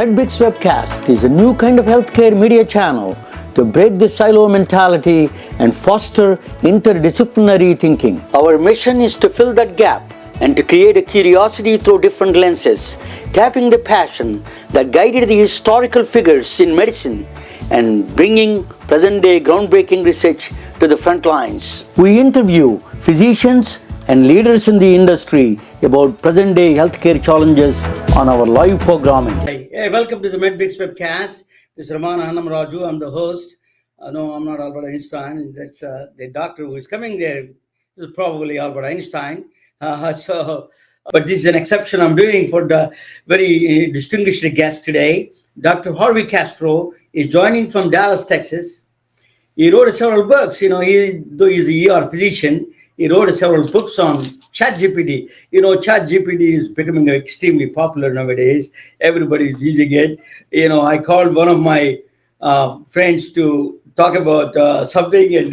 MedBix Webcast is a new kind of healthcare media channel to break the silo mentality and foster interdisciplinary thinking. Our mission is to fill that gap and to create a curiosity through different lenses, tapping the passion that guided the historical figures in medicine and bringing present-day groundbreaking research to the front lines. We interview physicians and leaders in the industry about present-day healthcare challenges on our live programming. Hey, welcome to the MedBix Webcast. This is Ramana Annam Raju. I'm the host. No, I'm not Albert Einstein. That's the doctor who is coming there. This is probably Albert Einstein. But this is an exception I'm doing for the very distinguished guest today. Dr. Harvey Castro is joining from Dallas, Texas. He wrote several books. Though he's a ER physician, he wrote several books on ChatGPT. ChatGPT is becoming extremely popular nowadays. Everybody is using it. I called one of my friends to talk about something, and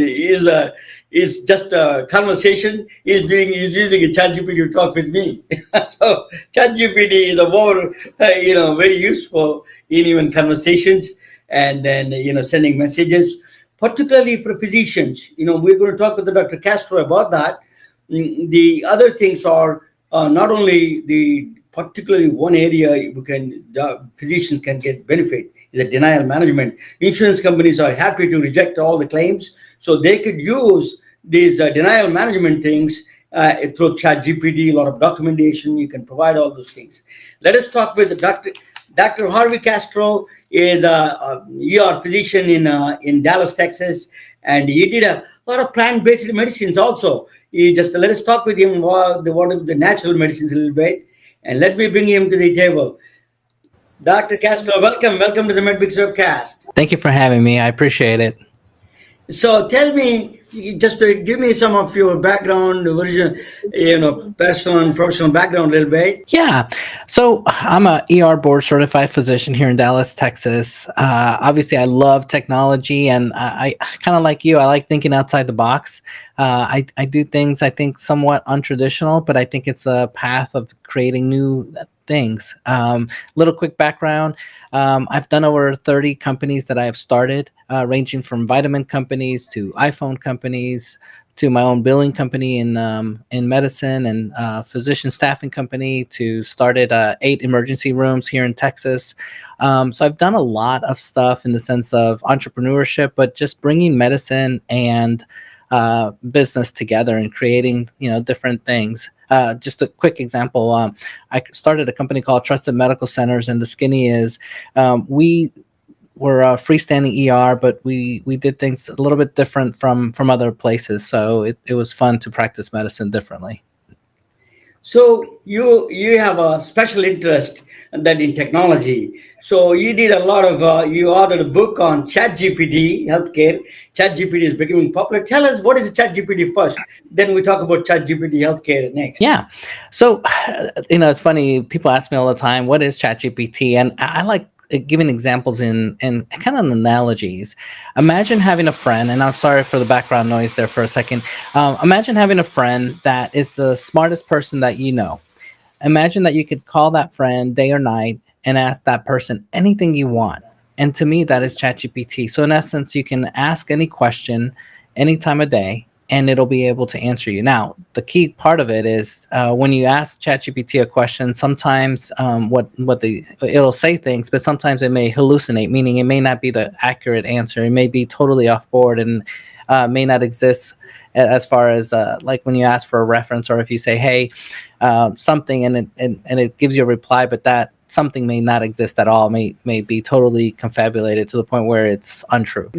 it's just a conversation. He's using a ChatGPT to talk with me. So ChatGPT is a more, very useful in even conversations, and then sending messages, particularly for physicians. We're going to talk with Dr. Castro about that. The other things are not only particularly one area physicians can get benefit is a denial management. Insurance companies are happy to reject all the claims, so they could use these denial management things through ChatGPT. A lot of documentation, you can provide all those things. Let us talk with Dr. Harvey Castro. Is a ER physician in Dallas, Texas, and he did a lot of plant-based medicines also. Let us talk with him what are the natural medicines a little bit, and let me bring him to the table. Dr. Castro, welcome to the MedBix Webcast. Thank you for having me. I appreciate it. So tell me, just to give me some of your background, personal and professional background a little bit. Yeah. So I'm a ER board certified physician here in Dallas, Texas. Obviously, I love technology, and I kind of like you. I like thinking outside the box. I do things, I think, somewhat untraditional, but I think it's a path of creating new things. Little quick background. I've done over 30 companies that I have started, ranging from vitamin companies to iPhone companies to my own billing company in medicine, and physician staffing company, to started 8 emergency rooms here in Texas. So I've done a lot of stuff in the sense of entrepreneurship, but just bringing medicine and business together and creating, different things. Just a quick example. I started a company called Trusted Medical Centers, and the skinny is we were a freestanding ER, but we did things a little bit different from other places. So it was fun to practice medicine differently. So you have a special interest that in technology. So you did a lot of, you authored a book on ChatGPT-Healthcare. ChatGPT is becoming popular. Tell us, what is ChatGPT first? Then we talk about ChatGPT-Healthcare next. Yeah. So, it's funny. People ask me all the time, what is ChatGPT? And I like giving examples and kind of analogies. Imagine having a friend, and I'm sorry for the background noise there for a second. Imagine having a friend that is the smartest person that you know. Imagine that you could call that friend day or night and ask that person anything you want. And to me, that is ChatGPT. So in essence, you can ask any question any time of day, and it'll be able to answer you. Now, the key part of it is when you ask ChatGPT a question, sometimes it'll say things, but sometimes it may hallucinate, meaning it may not be the accurate answer. It may be totally off board and may not exist as far as like when you ask for a reference, or if you say, hey, something, and it gives you a reply, but that something may not exist at all, may be totally confabulated to the point where it's untrue.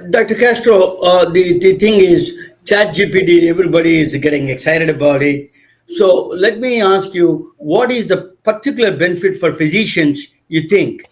Dr. Castro, the thing is, ChatGPT, everybody is getting excited about it. So let me ask you, what is the particular benefit for physicians, you think?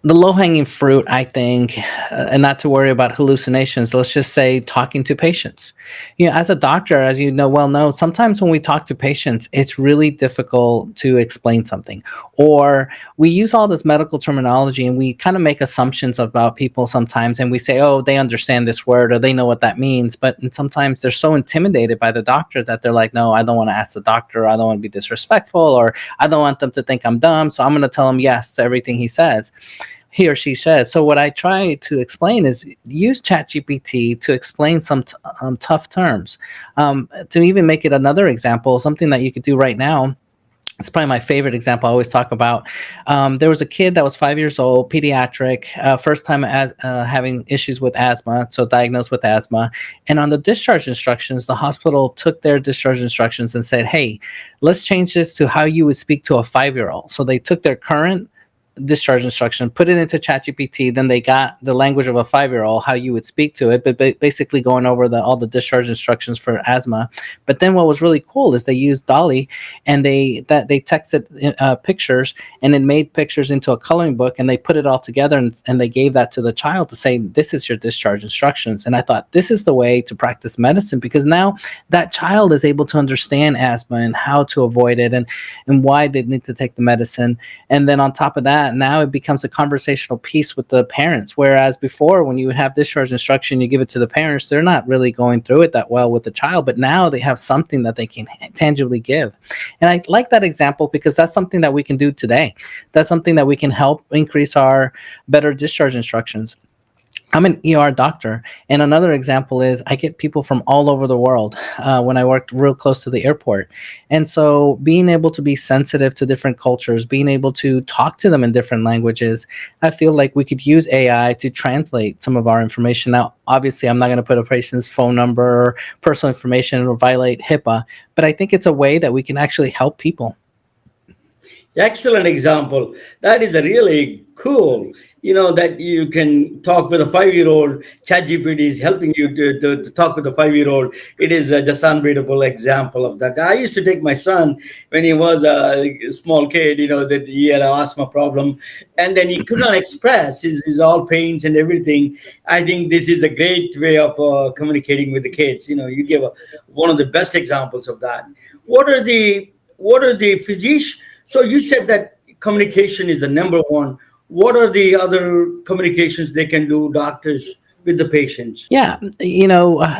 the low hanging fruit, I think, and not to worry about hallucinations, let's just say talking to patients. As a doctor, as you know, sometimes when we talk to patients, it's really difficult to explain something, or we use all this medical terminology and we kind of make assumptions about people sometimes, and we say, oh, they understand this word or they know what that means. But and sometimes they're so intimidated by the doctor that they're like, no, I don't want to ask the doctor, I don't want to be disrespectful, or I don't want them to think I'm dumb, so I'm going to tell them yes to everything he or she says. So what I try to explain is use ChatGPT to explain some tough terms. To even make it another example, something that you could do right now. It's probably my favorite example I always talk about. There was a kid that was 5 years old, pediatric, first time having issues with asthma, so diagnosed with asthma. And on the discharge instructions, the hospital took their discharge instructions and said, hey, let's change this to how you would speak to a 5 year old. So they took their current discharge instruction, put it into ChatGPT, then they got the language of a 5 year old, how you would speak to it, but basically going over all the discharge instructions for asthma. But then what was really cool is they used Dolly, and they texted pictures, and it made pictures into a coloring book, and they put it all together, and they gave that to the child to say, this is your discharge instructions. And I thought this is the way to practice medicine, because now that child is able to understand asthma and how to avoid it, and why they need to take the medicine. And then on top of that, now it becomes a conversational piece with the parents. Whereas before, when you would have discharge instruction, you give it to the parents, they're not really going through it that well with the child. But now they have something that they can tangibly give. And I like that example because that's something that we can do today. That's something that we can help increase our better discharge instructions. I'm an ER doctor, and another example is I get people from all over the world when I worked real close to the airport. And so being able to be sensitive to different cultures, being able to talk to them in different languages, I feel like we could use AI to translate some of our information. Now, obviously, I'm not going to put a patient's phone number or personal information or violate HIPAA, but I think it's a way that we can actually help people. Excellent example. That is a really cool, that you can talk with a 5-year-old. ChatGPT is helping you to talk with a 5-year-old. It is just unbeatable example of that. I used to take my son when he was a small kid, that he had an asthma problem, and then he could not express his all pains and everything. I think this is a great way of communicating with the kids. You give one of the best examples of that. What are the physicians? So you said that communication is the number one. What are the other communications they can do, doctors, with the patients? Yeah,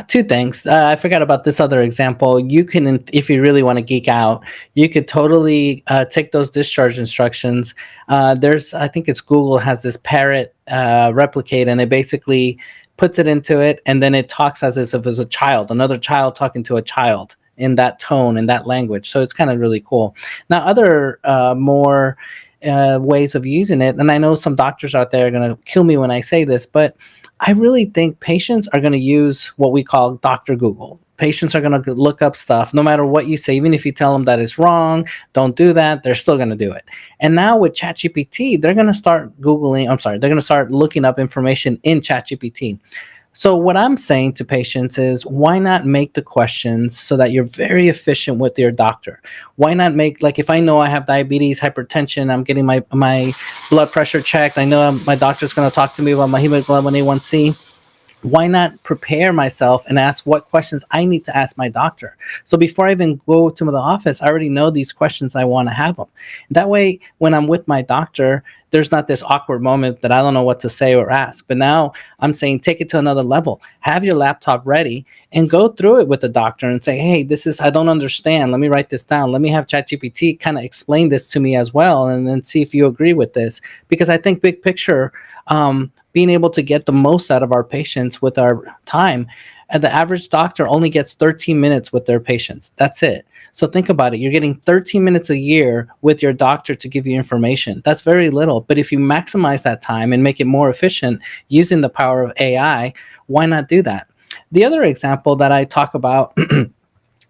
two things. I forgot about this other example. You can, if you really want to geek out, you could totally take those discharge instructions. I think it's Google has this parrot replicate, and it basically puts it into it, and then it talks as if it was a child, another child talking to a child in that tone, in that language. So it's kind of really cool. Now, other more ways of using it, and I know some doctors out there are going to kill me when I say this, but I really think patients are going to use what we call Dr. Google. Patients are going to look up stuff no matter what you say. Even if you tell them that it's wrong, don't do that, they're still going to do it. And now with ChatGPT, they're going to start they're going to start looking up information in ChatGPT. So what I'm saying to patients is, why not make the questions so that you're very efficient with your doctor? Why not make, like, if I know I have diabetes, hypertension, I'm getting my blood pressure checked, I know my doctor's going to talk to me about my hemoglobin A1C. Why not prepare myself and ask what questions I need to ask my doctor? So before I even go to the office, I already know these questions I want to have them. That way, when I'm with my doctor, there's not this awkward moment that I don't know what to say or ask. But now I'm saying, take it to another level. Have your laptop ready and go through it with the doctor and say, hey, I don't understand. Let me write this down. Let me have ChatGPT kind of explain this to me as well, and then see if you agree with this. Because I think big picture, being able to get the most out of our patients with our time. And the average doctor only gets 13 minutes with their patients. That's it. So think about it. You're getting 13 minutes a year with your doctor to give you information. That's very little. But if you maximize that time and make it more efficient using the power of AI, why not do that? The other example that I talk about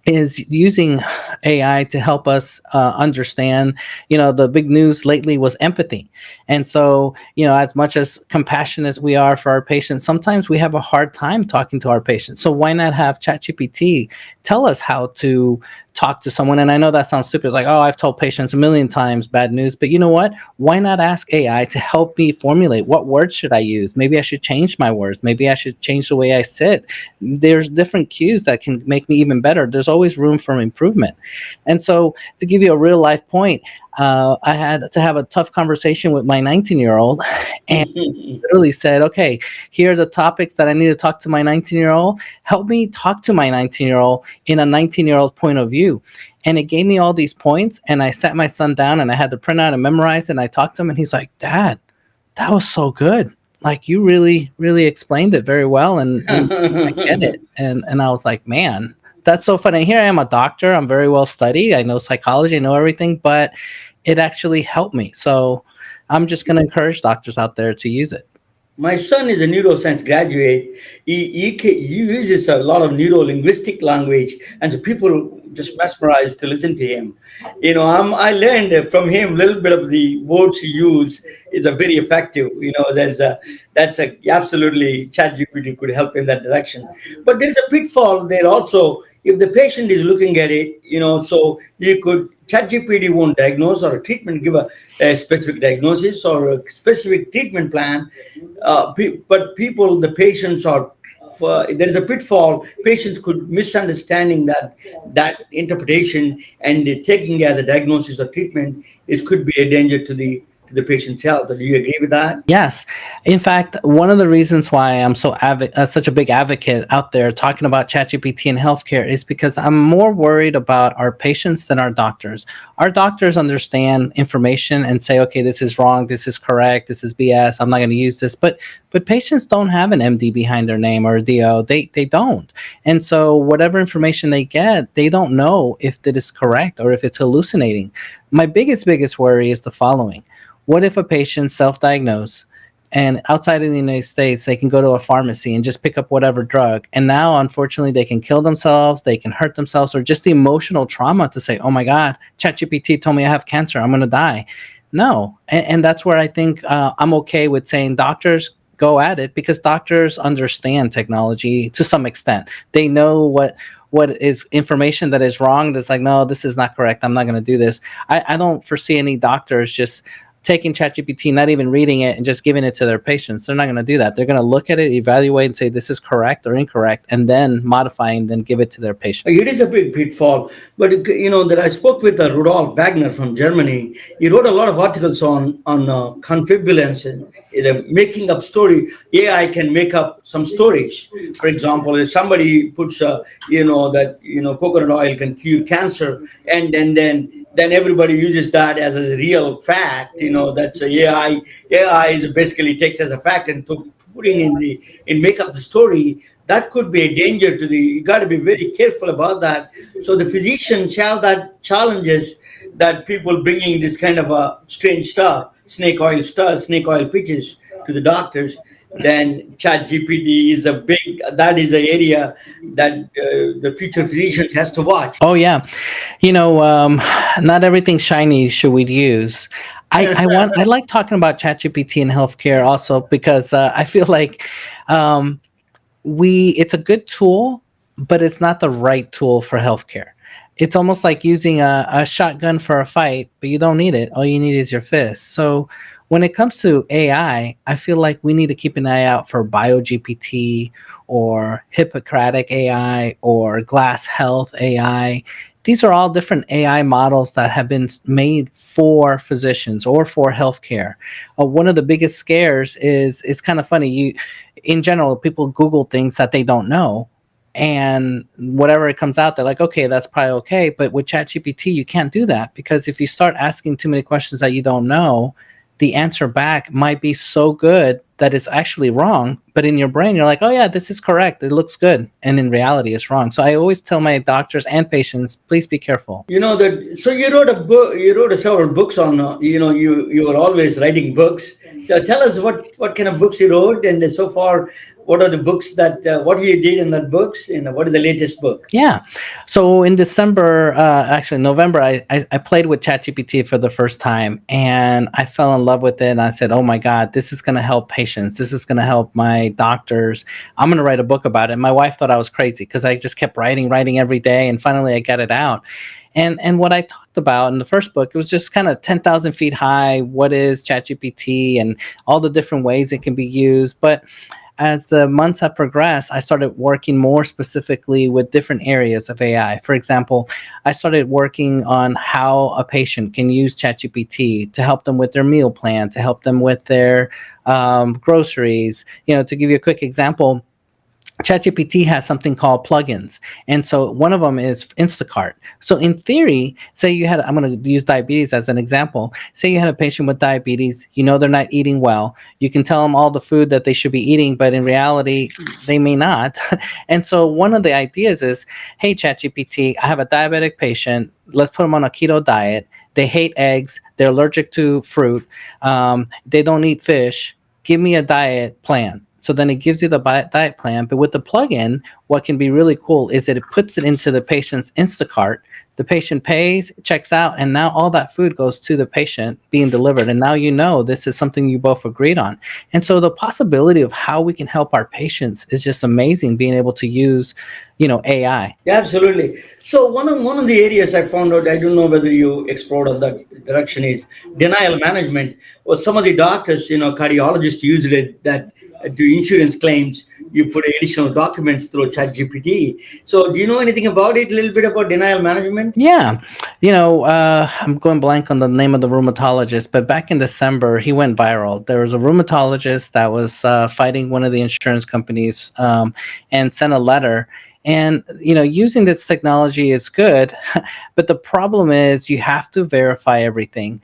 is using AI to help us understand. The big news lately was empathy. And so, as much as compassionate as we are for our patients, sometimes we have a hard time talking to our patients. So why not have ChatGPT tell us how to talk to someone? And I know that sounds stupid, like, oh, I've told patients a million times bad news, but you know what? Why not ask AI to help me formulate what words should I use? Maybe I should change my words. Maybe I should change the way I sit. There's different cues that can make me even better. There's always room for improvement. And so, to give you a real life point, I had to have a tough conversation with my 19-year-old, and literally said, okay, here are the topics that I need to talk to my 19-year-old. Help me talk to my 19-year-old in a 19-year-old point of view. And it gave me all these points, and I sat my son down and I had to print out and memorize it. And I talked to him, and he's like, Dad, that was so good. Like, you really, really explained it very well, and I get it. And I was like, man, that's so funny. Here I am, a doctor. I'm very well studied. I know psychology, I know everything, but it actually helped me. So I'm just going to encourage doctors out there to use it. My son is a neuroscience graduate. He uses a lot of neuro linguistic language, and so people just mesmerized to listen to him. I learned from him a little bit of the words he use is a very effective. That's a absolutely ChatGPT could help in that direction. But there's a pitfall there also. If the patient is looking at it, so you could ChatGPT won't diagnose or a treatment give a specific diagnosis or a specific treatment plan, but the patients are. There is a pitfall. Patients could misunderstanding that interpretation and taking it as a diagnosis or treatment could be a danger to the patient's health. Do you agree with that? Yes. In fact, one of the reasons why I'm such a big advocate out there talking about ChatGPT and healthcare is because I'm more worried about our patients than our doctors. Our doctors understand information and say, okay, this is wrong, this is correct, this is BS, I'm not going to use this. But patients don't have an MD behind their name or a DO. They don't. And so whatever information they get, they don't know if that is correct or if it's hallucinating. My biggest worry is the following. What if a patient self-diagnosed and outside of the United States, they can go to a pharmacy and just pick up whatever drug. And now, unfortunately, they can kill themselves, they can hurt themselves, or just the emotional trauma to say, oh my God, ChatGPT told me I have cancer, I'm going to die. No. And that's where I think I'm okay with saying doctors go at it, because doctors understand technology to some extent. They know what is information that is wrong. That's like, no, this is not correct, I'm not going to do this. I don't foresee any doctors just taking ChatGPT, not even reading it, and just giving it to their patients. They're not going to do that. They're going to look at it, evaluate, and say this is correct or incorrect, and then modify and then give it to their patients. It is a big pitfall, but that I spoke with Rudolf Wagner from Germany. He wrote a lot of articles on confabulance and making up story. AI can make up some stories. For example, if somebody puts that coconut oil can cure cancer, and then everybody uses that as a real fact. That's AI. AI is basically takes as a fact and putting in make up the story. That could be a danger to the. You got to be very careful about that. So the physicians have that challenges that people bringing this kind of strange stuff, snake oil pitches to the doctors. Then ChatGPT is that is an area that the future physicians has to watch. Oh yeah, not everything shiny should we use. I like talking about ChatGPT and healthcare also because I feel like it's a good tool, but it's not the right tool for healthcare. It's almost like using a shotgun for a fight, but you don't need it. All you need is your fist. So when it comes to AI, I feel like we need to keep an eye out for BioGPT or Hippocratic AI or Glass Health AI. These are all different AI models that have been made for physicians or for healthcare. One of the biggest scares is it's kind of funny. In general, people Google things that they don't know, and whatever it comes out, they're like, okay, that's probably okay. But with ChatGPT, you can't do that, because if you start asking too many questions that you don't know, the answer back might be so good that it's actually wrong, but in your brain you're like, oh yeah, this is correct, it looks good, and in reality it's wrong. So I always tell my doctors and patients, please be careful. That. So you wrote a book. You wrote several books on. You were always writing books. Tell us what kind of books you wrote, and so far, what are the books that what you did in that books, and what is the latest book? Yeah. So in December, actually November, I played with ChatGPT for the first time and I fell in love with it. And I said, oh my God, this is going to help patients. This is going to help my doctors. I'm going to write a book about it. My wife thought I was crazy because I just kept writing every day. And finally I got it out. And what I talked about in the first book, it was just kind of 10,000 feet high. What is ChatGPT and all the different ways it can be used. But as the months have progressed, I started working more specifically with different areas of AI. For example, I started working on how a patient can use ChatGPT to help them with their meal plan, to help them with their groceries. To give you a quick example, ChatGPT has something called plugins. And so one of them is Instacart. So in theory, say you had, I'm going to use diabetes as an example. Say you had a patient with diabetes, they're not eating well. You can tell them all the food that they should be eating, but in reality, they may not. And so one of the ideas is, hey, ChatGPT, I have a diabetic patient. Let's put them on a keto diet. They hate eggs. They're allergic to fruit. They don't eat fish. Give me a diet plan. So then it gives you the diet plan. But with the plugin, what can be really cool is that it puts it into the patient's Instacart. The patient pays, checks out, and now all that food goes to the patient being delivered. And now this is something you both agreed on. And so the possibility of how we can help our patients is just amazing, being able to use, AI. Yeah, absolutely. So one of the areas I found out, I don't know whether you explored on that direction, is denial management. Or some of the doctors, cardiologists use it that to insurance claims, you put additional documents through ChatGPT. So do you know anything about it? A little bit about denial management? Yeah. I'm going blank on the name of the rheumatologist, but back in December, he went viral. There was a rheumatologist that was fighting one of the insurance companies and sent a letter. And, using this technology is good, but the problem is you have to verify everything.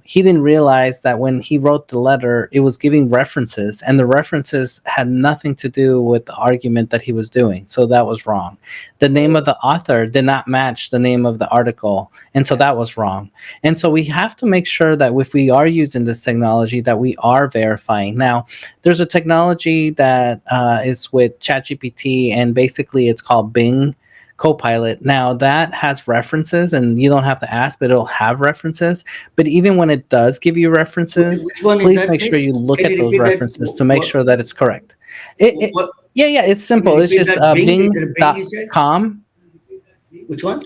He didn't realize that when he wrote the letter, it was giving references, and the references had nothing to do with the argument that he was doing. So that was wrong. The name of the author did not match the name of the article, and so that was wrong. And so we have to make sure that if we are using this technology, that we are verifying. Now, there's a technology that is with ChatGPT, and basically it's called Bing Copilot. Now that has references, and you don't have to ask, but it'll have references. But even when it does give you references, Which one is please that, make sure please? you look Can at you those repeat that? references to make sure that it's correct. It What, Yeah, it's can you simple. It's repeat just that? Bing? Is it a Bing, you said? bing.com. Which one?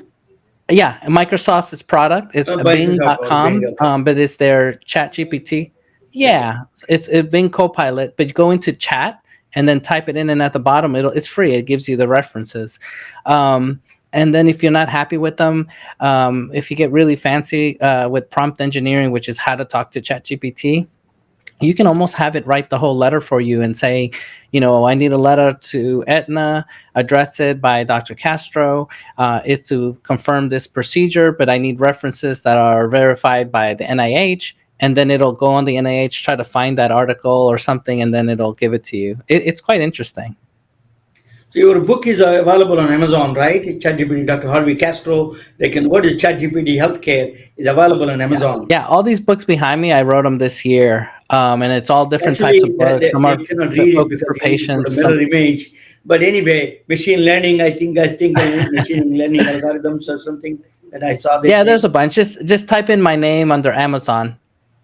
Yeah, Microsoft's product. It's Microsoft or Bing, bing.com, okay. but it's their chat GPT. Okay. Yeah, it's Bing Copilot, but you go into chat and then type it in, and at the bottom, it's free. It gives you the references. And then if you're not happy with them, if you get really fancy with prompt engineering, which is how to talk to ChatGPT, you can almost have it write the whole letter for you and say, I need a letter to Aetna, address it by Dr. Castro. It's to confirm this procedure, but I need references that are verified by the NIH. And then it'll go on the NIH, try to find that article or something, and then it'll give it to you. It's quite interesting. So your book is available on Amazon, right? ChatGPT, Dr. Harvey Castro. They can. What is ChatGPT-Healthcare? Is available on Yes. Amazon. Yeah. All these books behind me, I wrote them this year. And it's all different types Actually, of books. Some are they cannot read it focused because for you need to put a patients. mirror image. But anyway, machine learning. I think machine learning algorithms or something that I saw that Yeah, they. there's a bunch. Just type in my name under Amazon.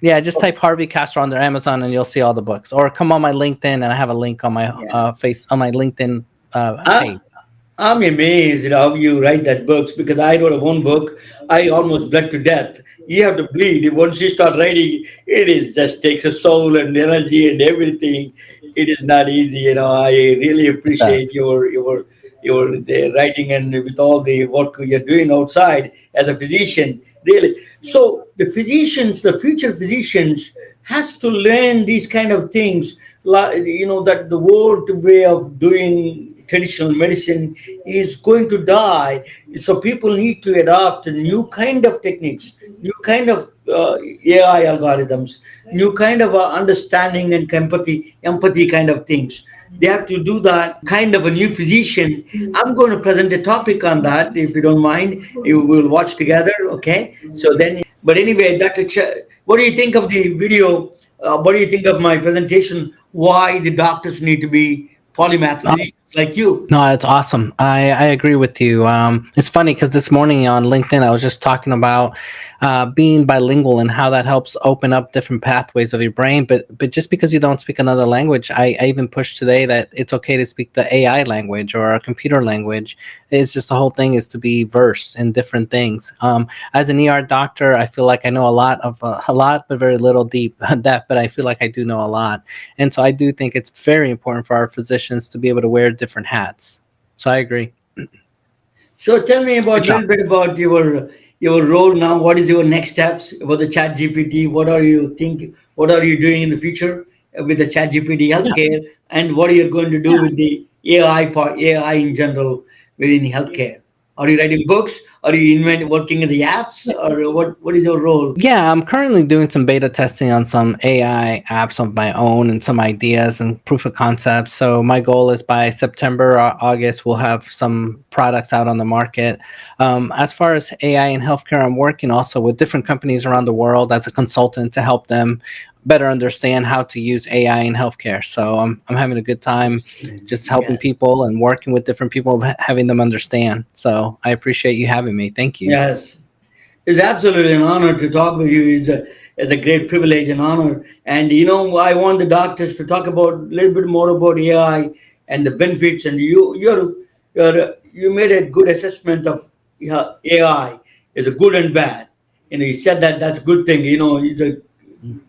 Yeah, just type Harvey Castro under Amazon, and you'll see all the books. Or come on my LinkedIn, and I have a link on my Yeah. my LinkedIn I, page. I'm amazed at how you write that books because I wrote a one book. I almost bled to death. You have to bleed. Once you start writing, it is just takes a soul and energy and everything. It is not easy. I really It appreciate does. your the writing and with all the work you're doing outside as a physician. Really. So the future physicians, has to learn these kind of things. That the old way of doing traditional medicine is going to die. So people need to adopt new kind of techniques, new kind of AI algorithms, new kind of understanding and empathy kind of things. They have to do that kind of a new physician. I'm going to present a topic on that, if you don't mind. You will watch together, okay? So then, but anyway, what do you think of the video What do you think of my presentation? Why the doctors need to be polymath physicians like you? No, it's awesome. I agree with you. It's funny because this morning on LinkedIn, I was just talking about being bilingual and how that helps open up different pathways of your brain. But just because you don't speak another language, I even pushed today that it's okay to speak the AI language or a computer language. It's just the whole thing is to be versed in different things. As an ER doctor, I feel like I know a lot, but very little deep depth. But I feel like I do know a lot. And so I do think it's very important for our physicians to be able to wear different hats. So I agree. So tell me Good about a job. little bit about your role now. What is your next steps about the Chat GPT? What are you thinking? What are you doing in the future with the Chat GPT Yeah. healthcare? And what are you going to do Yeah. with the AI part, AI in general within healthcare? Are you writing books? Are you working in the apps? Or what is your role? Yeah, I'm currently doing some beta testing on some AI apps of my own and some ideas and proof of concept. So my goal is by September or August, we'll have some products out on the market. As far as AI in healthcare, I'm working also with different companies around the world as a consultant to help them better understand how to use AI in healthcare. So I'm having a good time Excellent. just Yeah. helping people and working with different people, having them understand. So I appreciate you having me. Thank you. Yes. It's absolutely an honor to talk with you. It's a great privilege and honor. And I want the doctors to talk about a little bit more about AI and the benefits. And you made a good assessment of AI is a good and bad. You said that that's a good thing. You just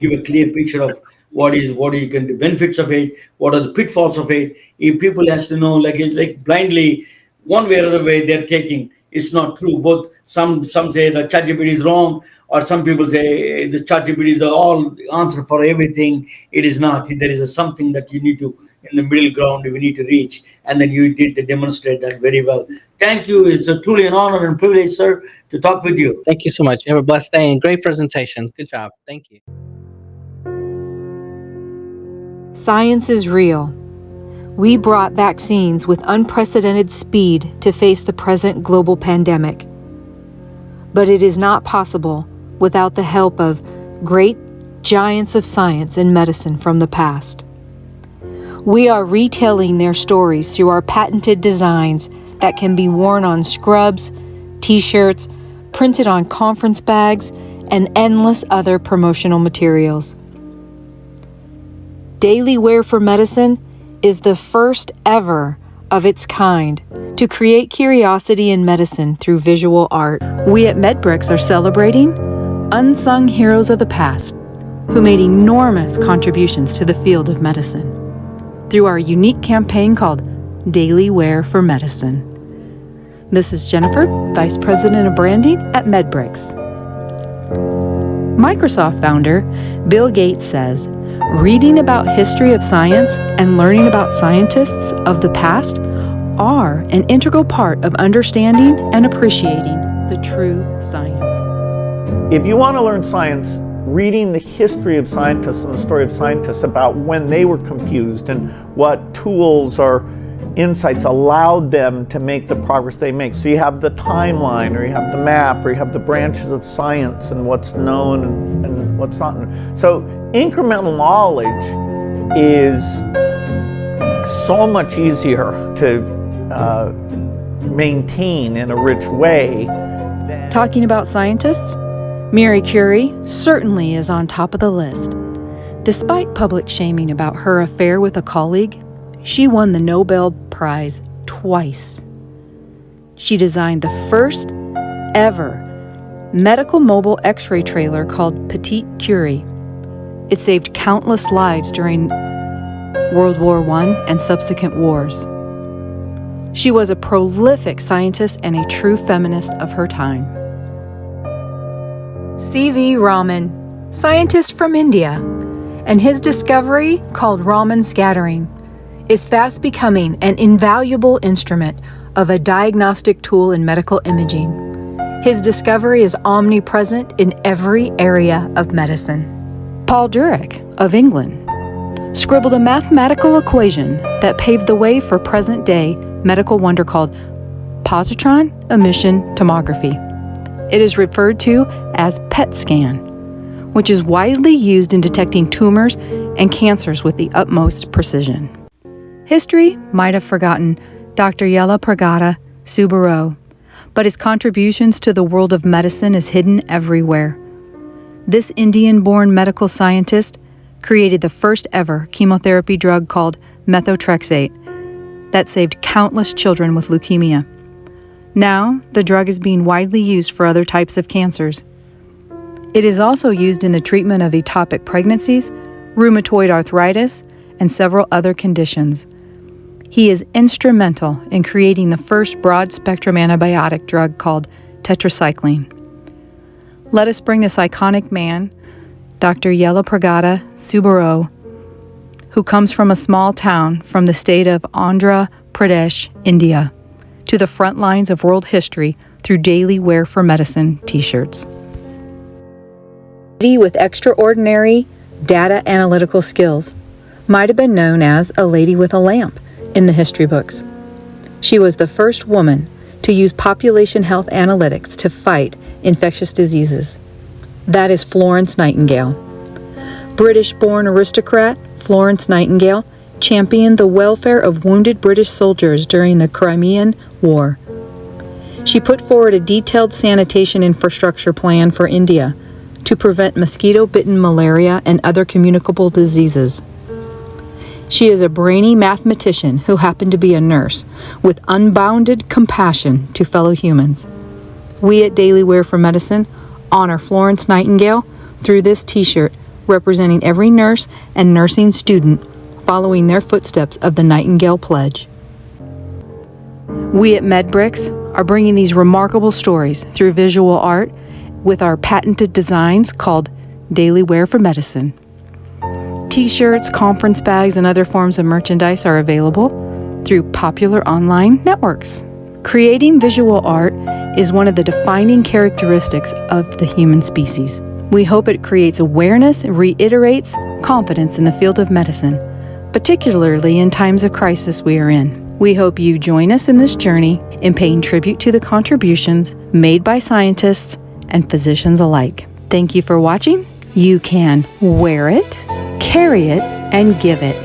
give a clear picture of what is the benefits of it, what are the pitfalls of it. If people has to know like blindly one way or other way they're taking, it's not true. Both some say the ChatGPT is wrong, or some people say the ChatGPT is the all answer for everything. It is not. There is something that you need to in the middle ground we need to reach, and then you did to demonstrate that very well. Thank you. It's truly an honor and privilege, sir, to talk with you. Thank you so much. You have a blessed day and great presentation. Good job. Thank you. Science is real. We brought vaccines with unprecedented speed to face the present global pandemic. But it is not possible without the help of great giants of science and medicine from the past. We are retelling their stories through our patented designs that can be worn on scrubs, t-shirts, printed on conference bags, and endless other promotional materials. Daily Wear for Medicine is the first ever of its kind to create curiosity in medicine through visual art. We at MedBricks are celebrating unsung heroes of the past who made enormous contributions to the field of medicine through our unique campaign called Daily Wear for Medicine. This is Jennifer, Vice President of Branding at MedBricks. Microsoft founder Bill Gates says, reading about history of science and learning about scientists of the past are an integral part of understanding and appreciating the true science. If you want to learn science, reading the history of scientists and the story of scientists about when they were confused and what tools or insights allowed them to make the progress they make. So you have the timeline, or you have the map, or you have the branches of science and what's known and what's not known. So incremental knowledge is so much easier to maintain in a rich way. Talking about scientists, Marie Curie certainly is on top of the list. Despite public shaming about her affair with a colleague, she won the Nobel Prize twice. She designed the first ever medical mobile X-ray trailer called Petite Curie. It saved countless lives during World War I and subsequent wars. She was a prolific scientist and a true feminist of her time. C.V. Raman, scientist from India, and his discovery, called Raman scattering, is fast becoming an invaluable instrument of a diagnostic tool in medical imaging. His discovery is omnipresent in every area of medicine. Paul Dirac of England scribbled a mathematical equation that paved the way for present-day medical wonder called positron emission tomography. It is referred to as PET scan, which is widely used in detecting tumors and cancers with the utmost precision. History might have forgotten Dr. Yella Pragada Subbaraw, but his contributions to the world of medicine is hidden everywhere. This Indian-born medical scientist created the first ever chemotherapy drug called methotrexate that saved countless children with leukemia. Now, the drug is being widely used for other types of cancers. It is also used in the treatment of ectopic pregnancies, rheumatoid arthritis, and several other conditions. He is instrumental in creating the first broad-spectrum antibiotic drug called tetracycline. Let us bring this iconic man, Dr. Yella Pragada Subbaraw, who comes from a small town from the state of Andhra Pradesh, India, to the front lines of world history through Daily Wear for Medicine t-shirts. With extraordinary data analytical skills, might have been known as a lady with a lamp in the history books. She was the first woman to use population health analytics to fight infectious diseases. That is Florence Nightingale. British-born aristocrat Florence Nightingale championed the welfare of wounded British soldiers during the Crimean War. She put forward a detailed sanitation infrastructure plan for India to prevent mosquito-bitten malaria and other communicable diseases. She is a brainy mathematician who happened to be a nurse with unbounded compassion to fellow humans. We at Daily Wear for Medicine honor Florence Nightingale through this t-shirt representing every nurse and nursing student following their footsteps of the Nightingale Pledge. We at MedBricks are bringing these remarkable stories through visual art with our patented designs called Daily Wear for Medicine. T-shirts, conference bags, and other forms of merchandise are available through popular online networks. Creating visual art is one of the defining characteristics of the human species. We hope it creates awareness and reiterates confidence in the field of medicine, particularly in times of crisis we are in. We hope you join us in this journey in paying tribute to the contributions made by scientists and physicians alike. Thank you for watching. You can wear it, carry it, and give it.